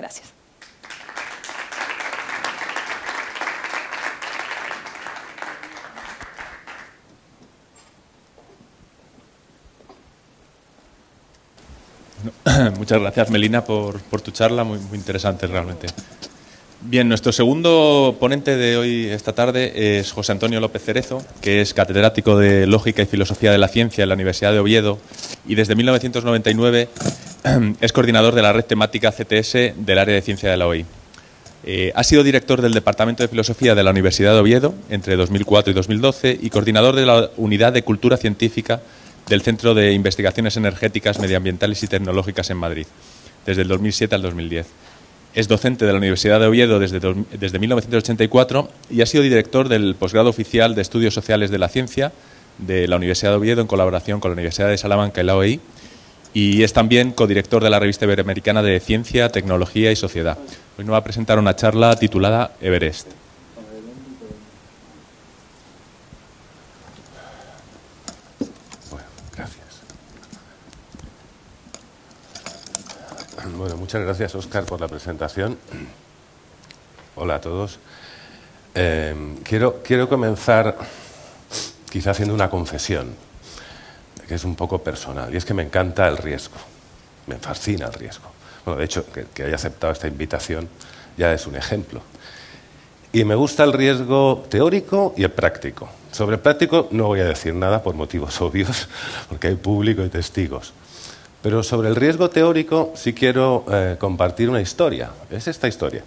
gracias. Muchas gracias, Melina, por tu charla, muy interesante realmente. Bien, nuestro segundo ponente de hoy, esta tarde, es José Antonio López Cerezo, que es catedrático de Lógica y Filosofía de la Ciencia en la Universidad de Oviedo y desde 1999 es coordinador de la red temática CTS del área de ciencia de la OI. Ha sido director del Departamento de Filosofía de la Universidad de Oviedo entre 2004 y 2012 y coordinador de la Unidad de Cultura Científica del Centro de Investigaciones Energéticas, Medioambientales y Tecnológicas en Madrid, desde el 2007 al 2010. Es docente de la Universidad de Oviedo desde 1984 y ha sido director del posgrado oficial de Estudios Sociales de la Ciencia de la Universidad de Oviedo en colaboración con la Universidad de Salamanca y la OEI, y es también codirector de la revista iberoamericana de Ciencia, Tecnología y Sociedad. Hoy nos va a presentar una charla titulada Everest. Bueno, muchas gracias, Óscar, por la presentación. Hola a todos. Quiero comenzar quizá haciendo una confesión, que es un poco personal, y es que me encanta el riesgo, me fascina el riesgo. Bueno, de hecho, que haya aceptado esta invitación ya es un ejemplo. Y me gusta el riesgo teórico y el práctico. Sobre el práctico no voy a decir nada por motivos obvios, porque hay público y testigos. Pero sobre el riesgo teórico sí quiero compartir una historia. Es esta historia.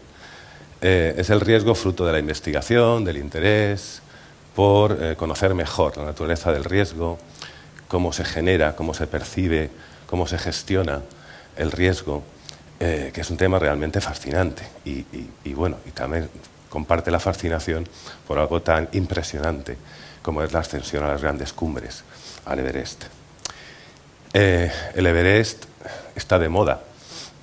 Es el riesgo fruto de la investigación, del interés, por conocer mejor la naturaleza del riesgo, cómo se genera, cómo se percibe, cómo se gestiona el riesgo, que es un tema realmente fascinante. Y bueno, y también comparte la fascinación por algo tan impresionante como es la ascensión a las grandes cumbres, al Everest. El Everest está de moda.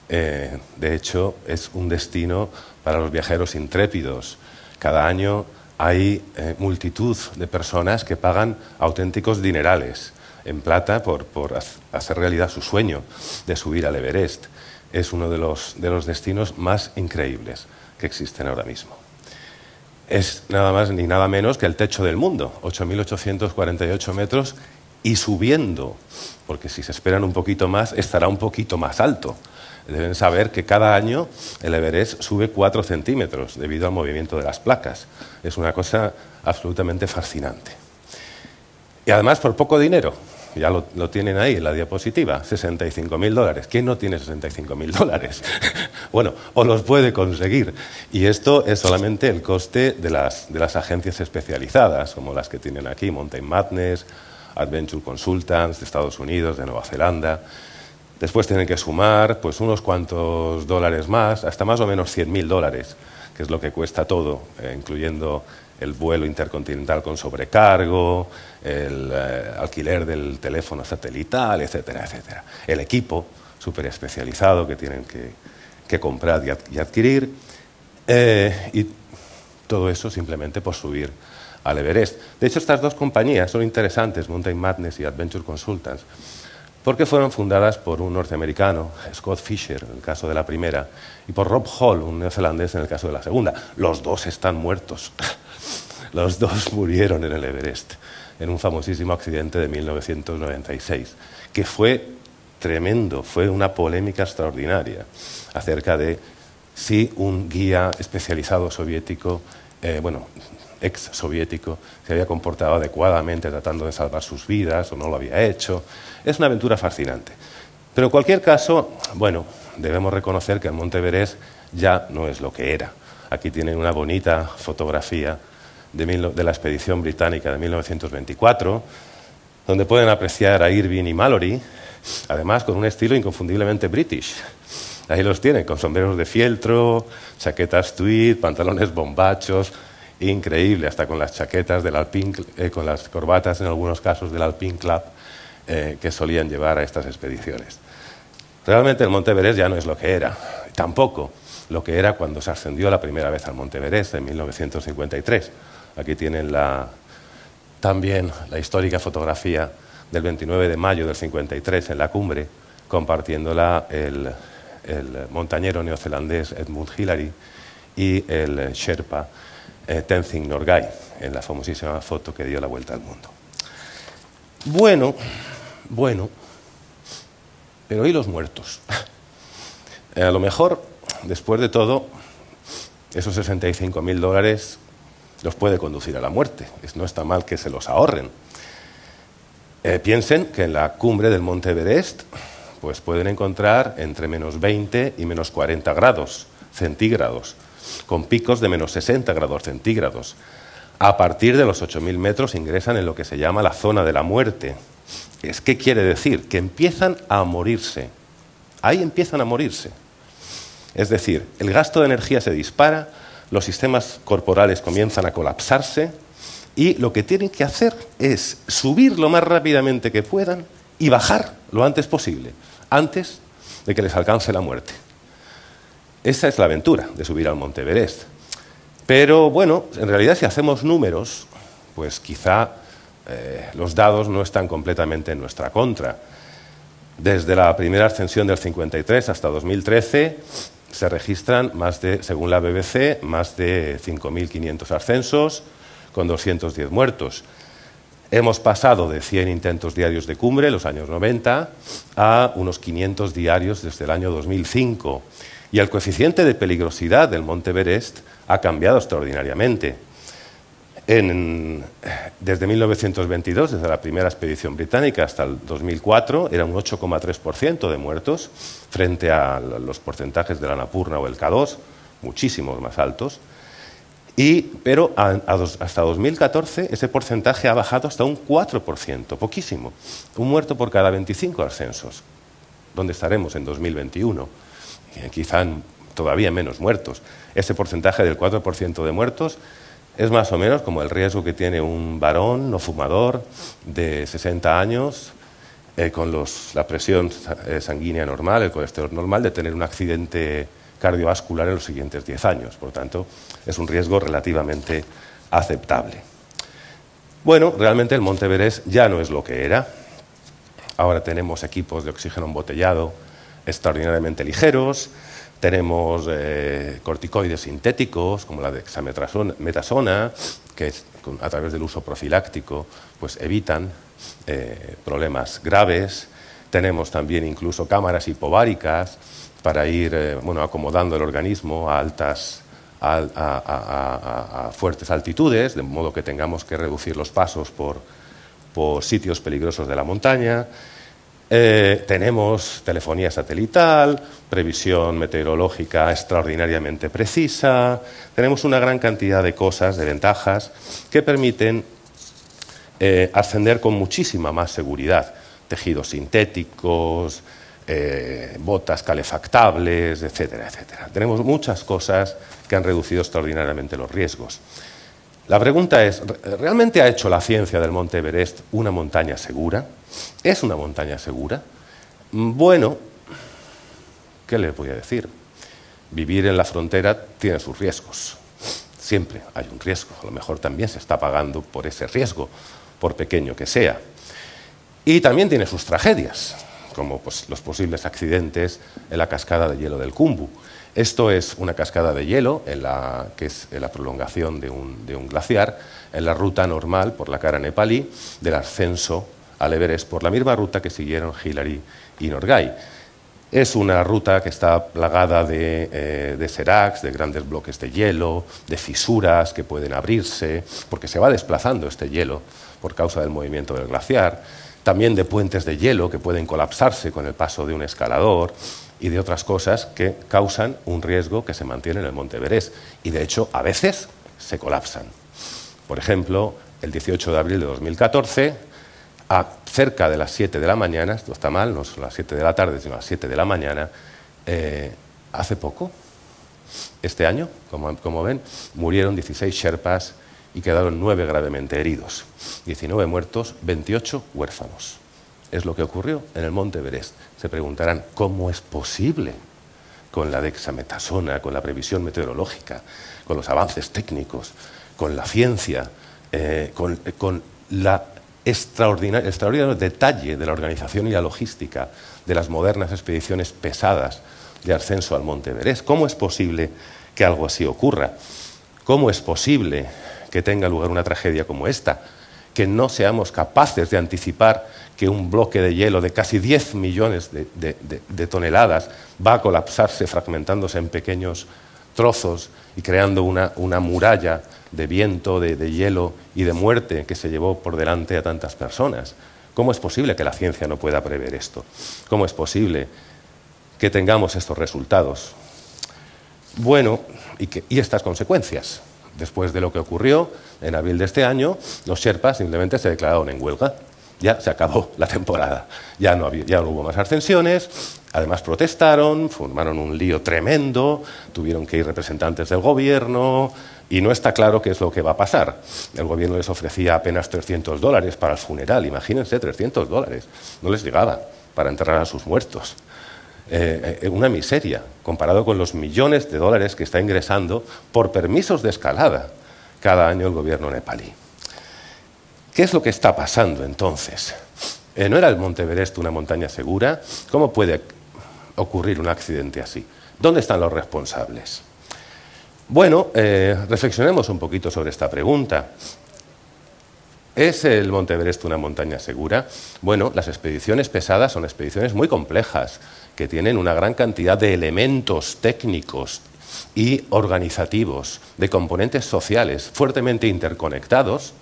De hecho, es un destino para los viajeros intrépidos. Cada año hay multitud de personas que pagan auténticos dinerales en plata por hacer realidad su sueño de subir al Everest. Es uno de los destinos más increíbles que existen ahora mismo. Es nada más ni nada menos que el techo del mundo, 8.848 metros, y subiendo, porque si se esperan un poquito más, estará un poquito más alto. Deben saber que cada año el Everest sube 4 centímetros debido al movimiento de las placas. Es una cosa absolutamente fascinante. Y además por poco dinero, ya lo tienen ahí en la diapositiva, $65.000. ¿Quién no tiene $65.000? Bueno, o los puede conseguir. Y esto es solamente el coste de las agencias especializadas, como las que tienen aquí, Mountain Madness, Adventure Consultants de Estados Unidos, de Nueva Zelanda. Después tienen que sumar pues unos cuantos dólares más, hasta más o menos $100.000, que es lo que cuesta todo, incluyendo el vuelo intercontinental con sobrecargo, el alquiler del teléfono satelital, etcétera, etcétera. El equipo súper especializado que tienen que comprar y adquirir. Y todo eso simplemente por subir al Everest. De hecho, estas dos compañías son interesantes, Mountain Madness y Adventure Consultants, porque fueron fundadas por un norteamericano, Scott Fisher, en el caso de la primera, y por Rob Hall, un neozelandés, en el caso de la segunda. Los dos están muertos. Los dos murieron en el Everest, en un famosísimo accidente de 1996, que fue tremendo, fue una polémica extraordinaria acerca de si un guía especializado soviético, ex soviético, se había comportado adecuadamente tratando de salvar sus vidas o no lo había hecho. Es una aventura fascinante. Pero en cualquier caso, bueno, debemos reconocer que el Monte Everest ya no es lo que era. Aquí tienen una bonita fotografía de la expedición británica de 1924, donde pueden apreciar a Irving y Mallory, además con un estilo inconfundiblemente british. Ahí los tienen, con sombreros de fieltro, chaquetas tweed, pantalones bombachos. Increíble, hasta con las chaquetas del Alpine, con las corbatas en algunos casos del Alpine Club que solían llevar a estas expediciones. Realmente el Monte Everest ya no es lo que era, tampoco lo que era cuando se ascendió la primera vez al Monte Everest en 1953. Aquí tienen también la histórica fotografía del 29 de mayo del 53 en la cumbre, compartiéndola el montañero neozelandés Edmund Hillary y el Sherpa Tenzing Norgay, en la famosísima foto que dio la vuelta al mundo. Bueno, pero ¿y los muertos? A lo mejor, después de todo, esos $65.000 los puede conducir a la muerte. No está mal que se los ahorren. Piensen que en la cumbre del Monte Everest pues pueden encontrar entre menos 20 y menos 40 grados centígrados, con picos de menos 60 grados centígrados. A partir de los 8.000 metros ingresan en lo que se llama la zona de la muerte. ¿Qué quiere decir? Que empiezan a morirse. Ahí empiezan a morirse. Es decir, el gasto de energía se dispara, los sistemas corporales comienzan a colapsarse y lo que tienen que hacer es subir lo más rápidamente que puedan y bajar lo antes posible, antes de que les alcance la muerte. Esa es la aventura de subir al Monte Everest. Pero bueno, en realidad si hacemos números, pues quizá los dados no están completamente en nuestra contra. Desde la primera ascensión del 53 hasta 2013 se registran según la BBC, más de 5.500 ascensos con 210 muertos. Hemos pasado de 100 intentos diarios de cumbre en los años 90 a unos 500 diarios desde el año 2005. Y el coeficiente de peligrosidad del Monte Everest ha cambiado extraordinariamente. Desde 1922, desde la primera expedición británica hasta el 2004, era un 8,3% de muertos frente a los porcentajes de la Annapurna o el K2, muchísimos más altos. Pero hasta 2014 ese porcentaje ha bajado hasta un 4%, poquísimo. Un muerto por cada 25 ascensos. ¿Dónde estaremos en 2021? Quizá todavía menos muertos. Ese porcentaje del 4% de muertos es más o menos como el riesgo que tiene un varón no fumador de 60 años con la presión sanguínea normal, el colesterol normal, de tener un accidente cardiovascular en los siguientes 10 años. Por tanto, es un riesgo relativamente aceptable. Bueno, realmente el Monte Everest ya no es lo que era. Ahora tenemos equipos de oxígeno embotellado extraordinariamente ligeros, tenemos corticoides sintéticos como la dexametasona, que a través del uso profiláctico pues evitan problemas graves. Tenemos también incluso cámaras hipováricas para ir acomodando el organismo a fuertes altitudes, de modo que tengamos que reducir los pasos por sitios peligrosos de la montaña. Tenemos telefonía satelital, previsión meteorológica extraordinariamente precisa. Tenemos una gran cantidad de cosas, de ventajas, que permiten ascender con muchísima más seguridad. Tejidos sintéticos, botas calefactables, etcétera, etcétera. Tenemos muchas cosas que han reducido extraordinariamente los riesgos. La pregunta es, ¿realmente ha hecho la ciencia del Monte Everest una montaña segura? ¿Es una montaña segura? Bueno, ¿qué les voy a decir? Vivir en la frontera tiene sus riesgos. Siempre hay un riesgo. A lo mejor también se está pagando por ese riesgo, por pequeño que sea. Y también tiene sus tragedias, como pues, los posibles accidentes en la cascada de hielo del Khumbu. Esto es una cascada de hielo que es la prolongación de un glaciar en la ruta normal por la cara nepalí del ascenso al Everest por la misma ruta que siguieron Hillary y Norgay. Es una ruta que está plagada de seracs, de grandes bloques de hielo, de fisuras que pueden abrirse, porque se va desplazando este hielo por causa del movimiento del glaciar. También de puentes de hielo que pueden colapsarse con el paso de un escalador y de otras cosas que causan un riesgo que se mantiene en el Monte Everest. Y de hecho, a veces se colapsan. Por ejemplo, el 18 de abril de 2014, a cerca de las 7 de la mañana, esto está mal, no son las 7 de la tarde, sino las 7 de la mañana, hace poco, este año, como ven, murieron 16 sherpas y quedaron 9 gravemente heridos. 19 muertos, 28 huérfanos. Es lo que ocurrió en el Monte Everest. Se preguntarán, ¿cómo es posible? Con la dexametasona, con la previsión meteorológica, con los avances técnicos, con la ciencia, con el extraordinario detalle de la organización y la logística de las modernas expediciones pesadas, de ascenso al Monte Everest. ¿Cómo es posible que algo así ocurra? ¿Cómo es posible que tenga lugar una tragedia como esta? Que no seamos capaces de anticipar que un bloque de hielo de casi 10 millones de toneladas va a colapsarse, fragmentándose en pequeños trozos y creando una muralla de viento, de hielo y de muerte que se llevó por delante a tantas personas. ¿Cómo es posible que la ciencia no pueda prever esto? ¿Cómo es posible que tengamos estos resultados? Bueno, y estas consecuencias. Después de lo que ocurrió en abril de este año, los Sherpas simplemente se declararon en huelga. Ya se acabó la temporada. Ya no hubo más ascensiones. Además protestaron, formaron un lío tremendo, tuvieron que ir representantes del gobierno y no está claro qué es lo que va a pasar. El gobierno les ofrecía apenas $300 para el funeral. Imagínense, $300. No les llegaba para enterrar a sus muertos. Una miseria comparado con los millones de dólares que está ingresando por permisos de escalada cada año el gobierno nepalí. ¿Qué es lo que está pasando entonces? ¿No era el Monte Everest una montaña segura? ¿Cómo puede ocurrir un accidente así? ¿Dónde están los responsables? Bueno, reflexionemos un poquito sobre esta pregunta. ¿Es el Monte Everest una montaña segura? Bueno, las expediciones pesadas son expediciones muy complejas, que tienen una gran cantidad de elementos técnicos y organizativos, de componentes sociales fuertemente interconectados,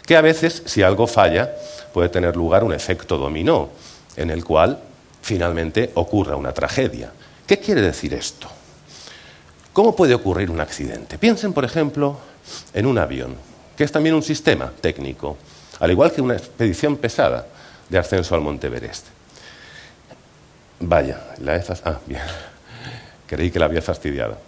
que a veces, si algo falla, puede tener lugar un efecto dominó, en el cual finalmente ocurra una tragedia. ¿Qué quiere decir esto? ¿Cómo puede ocurrir un accidente? Piensen, por ejemplo, en un avión, que es también un sistema técnico, al igual que una expedición pesada de ascenso al Monte Everest. Vaya, bien. Creí que la había fastidiado.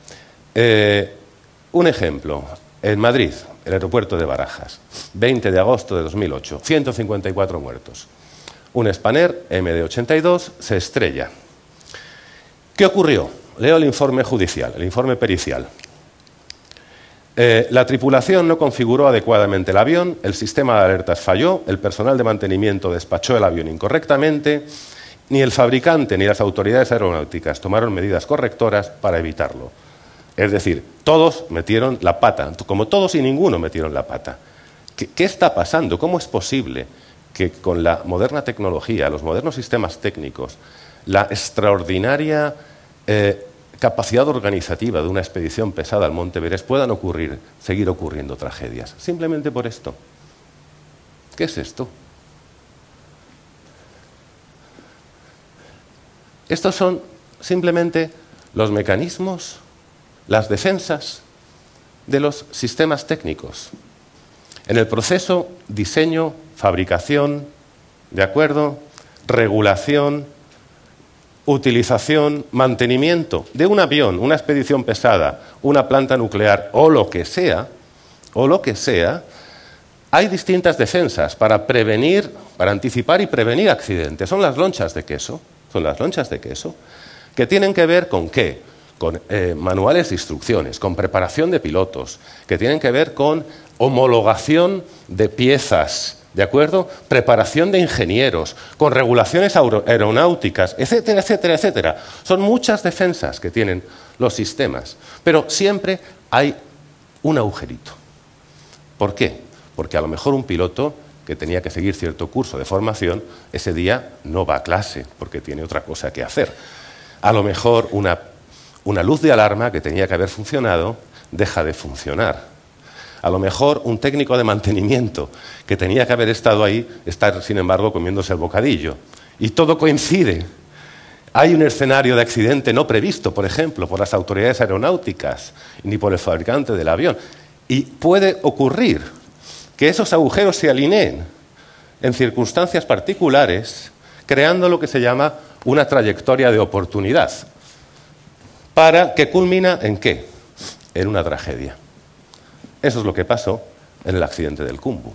Un ejemplo, en Madrid, el aeropuerto de Barajas, 20 de agosto de 2008, 154 muertos. Un Spanair MD-82 se estrella. ¿Qué ocurrió? Leo el informe judicial, el informe pericial. La tripulación no configuró adecuadamente el avión, el sistema de alertas falló, el personal de mantenimiento despachó el avión incorrectamente, ni el fabricante ni las autoridades aeronáuticas tomaron medidas correctoras para evitarlo. Es decir, todos metieron la pata, como todos y ninguno metieron la pata. ¿Qué está pasando? ¿Cómo es posible que con la moderna tecnología, los modernos sistemas técnicos, la extraordinaria capacidad organizativa de una expedición pesada al Monte Everest puedan seguir ocurriendo tragedias? Simplemente por esto. ¿Qué es esto? Estos son simplemente los mecanismos, las defensas de los sistemas técnicos. En el proceso diseño, fabricación, ¿de acuerdo?, regulación, utilización, mantenimiento de un avión, una expedición pesada, una planta nuclear o lo que sea, hay distintas defensas para prevenir, para anticipar y prevenir accidentes. Son las lonchas de queso. Son las lonchas de queso, que tienen que ver con ¿qué? Con manuales de instrucciones, con preparación de pilotos, que tienen que ver con homologación de piezas, ¿de acuerdo? Preparación de ingenieros, con regulaciones aeronáuticas, etcétera, etcétera, etcétera. Son muchas defensas que tienen los sistemas, pero siempre hay un agujerito. ¿Por qué? Porque a lo mejor un piloto que tenía que seguir cierto curso de formación, ese día no va a clase porque tiene otra cosa que hacer. A lo mejor una luz de alarma que tenía que haber funcionado deja de funcionar. A lo mejor un técnico de mantenimiento que tenía que haber estado ahí está, sin embargo, comiéndose el bocadillo. Y todo coincide. Hay un escenario de accidente no previsto, por ejemplo, por las autoridades aeronáuticas ni por el fabricante del avión. Y puede ocurrir que esos agujeros se alineen en circunstancias particulares, creando lo que se llama una trayectoria de oportunidad, para que culmina ¿en qué? En una tragedia. Eso es lo que pasó en el accidente del Khumbu.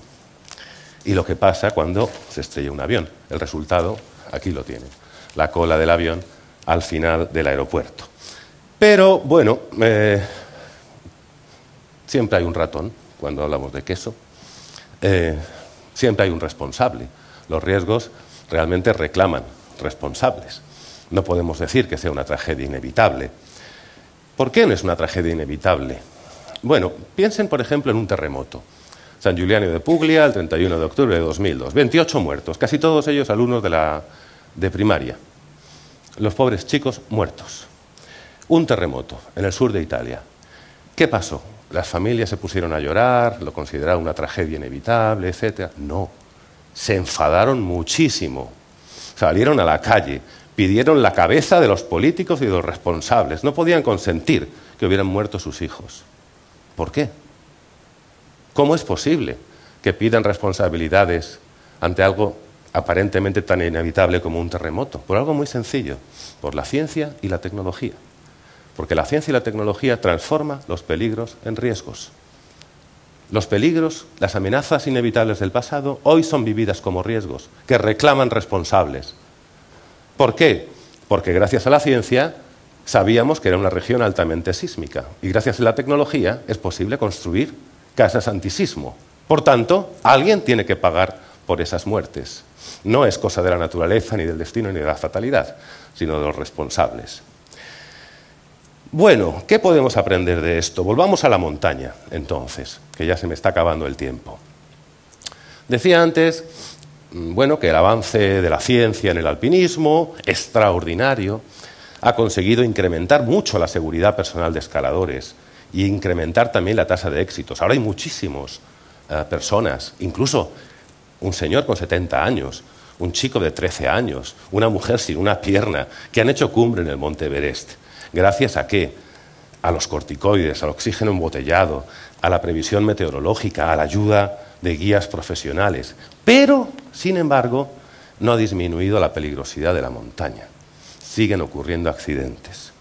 Y lo que pasa cuando se estrella un avión. El resultado, aquí lo tienen. La cola del avión al final del aeropuerto. Pero, bueno, siempre hay un ratón cuando hablamos de queso. Siempre hay un responsable. Los riesgos realmente reclaman responsables. No podemos decir que sea una tragedia inevitable. ¿Por qué no es una tragedia inevitable? Bueno, piensen, por ejemplo, en un terremoto. San Giuliano de Puglia, el 31 de octubre de 2002. 28 muertos, casi todos ellos alumnos de primaria. Los pobres chicos muertos. Un terremoto en el sur de Italia. ¿Qué pasó? Las familias se pusieron a llorar, lo consideraron una tragedia inevitable, etc. No, se enfadaron muchísimo. Salieron a la calle, pidieron la cabeza de los políticos y de los responsables. No podían consentir que hubieran muerto sus hijos. ¿Por qué? ¿Cómo es posible que pidan responsabilidades ante algo aparentemente tan inevitable como un terremoto? Por algo muy sencillo, por la ciencia y la tecnología. Porque la ciencia y la tecnología transforman los peligros en riesgos. Los peligros, las amenazas inevitables del pasado, hoy son vividas como riesgos, que reclaman responsables. ¿Por qué? Porque gracias a la ciencia sabíamos que era una región altamente sísmica y gracias a la tecnología es posible construir casas antisismo. Por tanto, alguien tiene que pagar por esas muertes. No es cosa de la naturaleza, ni del destino, ni de la fatalidad, sino de los responsables. Bueno, ¿qué podemos aprender de esto? Volvamos a la montaña, entonces, que ya se me está acabando el tiempo. Decía antes, bueno, que el avance de la ciencia en el alpinismo, extraordinario, ha conseguido incrementar mucho la seguridad personal de escaladores y incrementar también la tasa de éxitos. Ahora hay muchísimas personas, incluso un señor con 70 años, un chico de 13 años, una mujer sin una pierna, que han hecho cumbre en el Monte Everest. ¿Gracias a qué? A los corticoides, al oxígeno embotellado, a la previsión meteorológica, a la ayuda de guías profesionales. Pero, sin embargo, no ha disminuido la peligrosidad de la montaña. Siguen ocurriendo accidentes.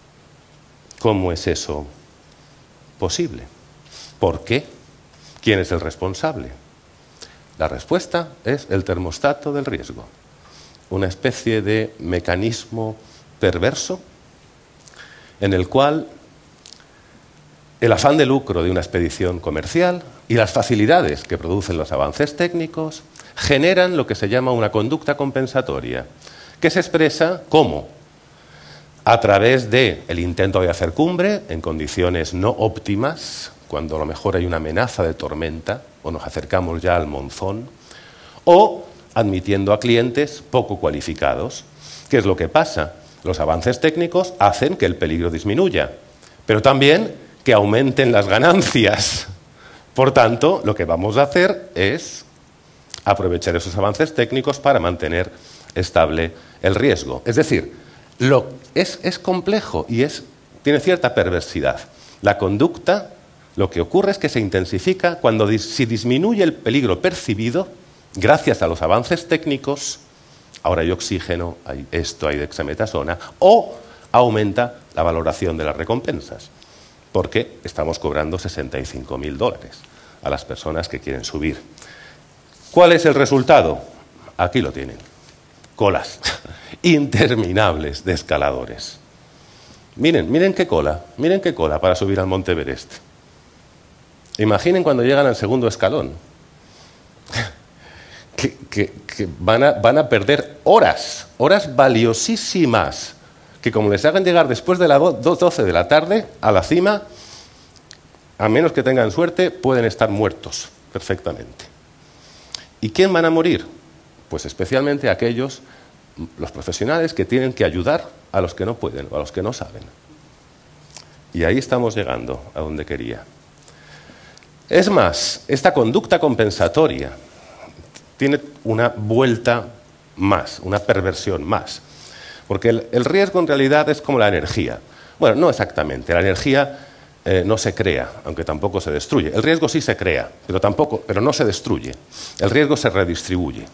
¿Cómo es eso posible? ¿Por qué? ¿Quién es el responsable? La respuesta es el termostato del riesgo, una especie de mecanismo perverso en el cual el afán de lucro de una expedición comercial y las facilidades que producen los avances técnicos generan lo que se llama una conducta compensatoria, que se expresa ¿cómo? A través del intento de hacer cumbre en condiciones no óptimas, cuando a lo mejor hay una amenaza de tormenta o nos acercamos ya al monzón, o admitiendo a clientes poco cualificados. ¿Qué es lo que pasa? Los avances técnicos hacen que el peligro disminuya, pero también que aumenten las ganancias. Por tanto, lo que vamos a hacer es aprovechar esos avances técnicos para mantener estable el riesgo. Es decir, es complejo y tiene cierta perversidad. La conducta, lo que ocurre es que se intensifica cuando si disminuye el peligro percibido, gracias a los avances técnicos, ahora hay oxígeno, hay esto, hay dexametasona, o aumenta la valoración de las recompensas, porque estamos cobrando $65.000 a las personas que quieren subir. ¿Cuál es el resultado? Aquí lo tienen. Colas interminables de escaladores. Miren qué cola para subir al Monte Everest. Imaginen cuando llegan al segundo escalón. Que van a perder horas valiosísimas, que como les hagan llegar después de las 12 de la tarde a la cima, a menos que tengan suerte, pueden estar muertos perfectamente. ¿Y quién van a morir? Pues especialmente aquellos, los profesionales que tienen que ayudar a los que no pueden o a los que no saben. Y ahí estamos llegando a donde quería. Es más, esta conducta compensatoria tiene una vuelta más, una perversión más. Porque el riesgo en realidad es como la energía. Bueno, no exactamente. La energía no se crea, aunque tampoco se destruye. El riesgo sí se crea, pero no se destruye. El riesgo se redistribuye.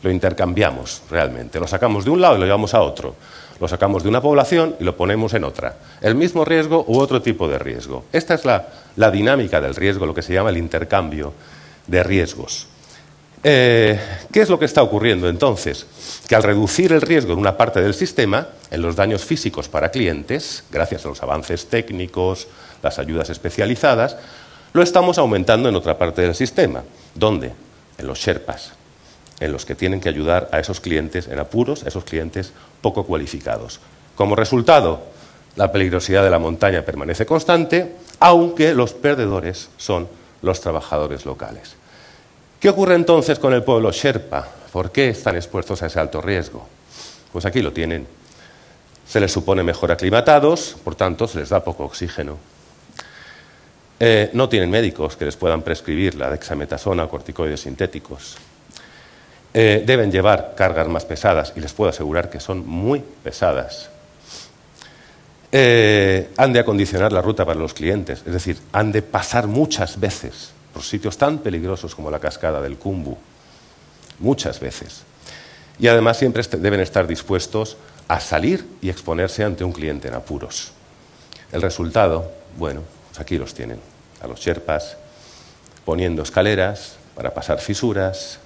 Lo intercambiamos realmente. Lo sacamos de un lado y lo llevamos a otro. Lo sacamos de una población y lo ponemos en otra. El mismo riesgo u otro tipo de riesgo. Esta es la dinámica del riesgo, lo que se llama el intercambio de riesgos. ¿Qué es lo que está ocurriendo entonces? Que al reducir el riesgo en una parte del sistema, en los daños físicos para clientes, gracias a los avances técnicos, las ayudas especializadas, lo estamos aumentando en otra parte del sistema. ¿Dónde? En los Sherpas, en los que tienen que ayudar a esos clientes en apuros, a esos clientes poco cualificados. Como resultado, la peligrosidad de la montaña permanece constante, aunque los perdedores son los trabajadores locales. ¿Qué ocurre entonces con el pueblo Sherpa? ¿Por qué están expuestos a ese alto riesgo? Pues aquí lo tienen. Se les supone mejor aclimatados, por tanto se les da poco oxígeno. No tienen médicos que les puedan prescribir la dexametasona o corticoides sintéticos. Deben llevar cargas más pesadas y les puedo asegurar que son muy pesadas. Han de acondicionar la ruta para los clientes, es decir, han de pasar muchas veces por sitios tan peligrosos como la cascada del Khumbu, muchas veces. Y además siempre deben estar dispuestos a salir y exponerse ante un cliente en apuros. El resultado, bueno, pues aquí los tienen, a los sherpas poniendo escaleras para pasar fisuras,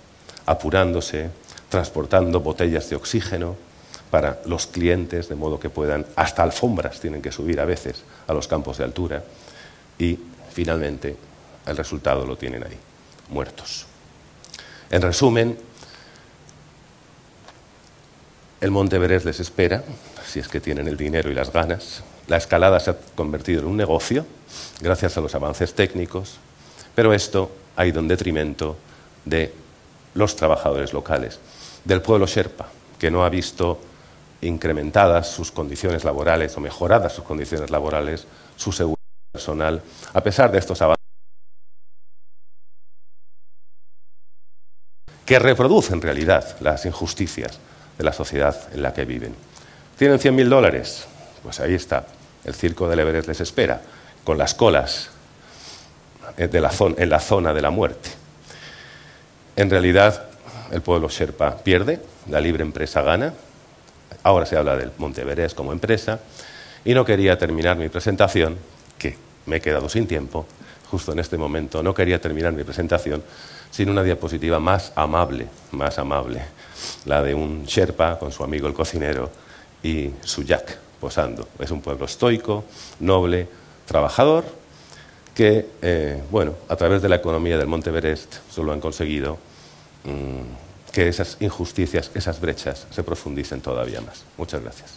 apurándose, transportando botellas de oxígeno para los clientes, de modo que puedan, hasta alfombras tienen que subir a veces a los campos de altura, y finalmente el resultado lo tienen ahí, muertos. En resumen, el Monte Everest les espera, si es que tienen el dinero y las ganas. La escalada se ha convertido en un negocio, gracias a los avances técnicos, pero esto ha ido en detrimento de los trabajadores locales, del pueblo Sherpa, que no ha visto incrementadas sus condiciones laborales o mejoradas sus condiciones laborales, su seguridad personal, a pesar de estos avances que reproducen en realidad las injusticias de la sociedad en la que viven. ¿Tienen $100.000? Pues ahí está, el circo del Everest les espera, con las colas en la zona de la muerte. En realidad, el pueblo Sherpa pierde, la libre empresa gana. Ahora se habla del Monte Everest como empresa, y no quería terminar mi presentación, que me he quedado sin tiempo, justo en este momento, no quería terminar mi presentación sin una diapositiva más amable, la de un Sherpa con su amigo el cocinero y su yak posando. Es un pueblo estoico, noble, trabajador, que, a través de la economía del Monte Everest solo han conseguido que esas injusticias, esas brechas, se profundicen todavía más. Muchas gracias.